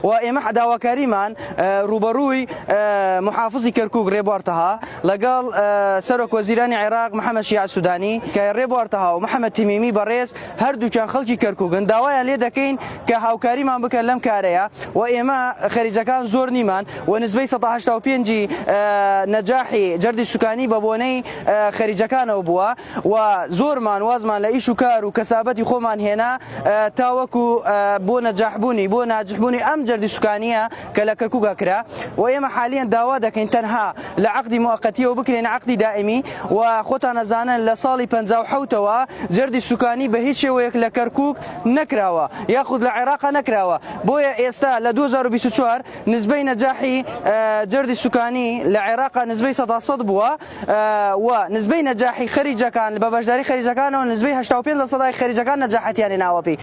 وإما داوا كريمان روبروي محافظي كركوك ريبورتها لقال سرك وزيران العراق محمد شيع السوداني كريبورتها ومحمد تميمي بريس هردو كان خلقي كركوك داوايا ليدكين كهاو كريمان بكلم كاريا وإما خريجة كان زور نيمان ونسبة 16 تو بينجي نجاحي جردي السكاني بابوني خريجة كان وبوا وزورمان وازمان لإيشو كار وكسابتي خومان هنا تاوكو بو نجاح بوني بو ناجح بوني أم جردي السكانية كلا كركوكا كرا وإما حاليا داوا دكين تنها لعقد مؤقتي وبكرين عقد دائمي وخوتنا زانا لصالي بنزاو حوتوا جردي السكاني بهيج شيء لكركوك نكراوا ياخذ العراق نكراوا بويا استا ل 2024 نسبة نجاحي جردي السكاني لعراق نسبة 16 بوا ونسبة نجاحي خريجة كان ببجداري خريجة كان ونسبة 85% خريجة كان نجاحت يعني ناوبي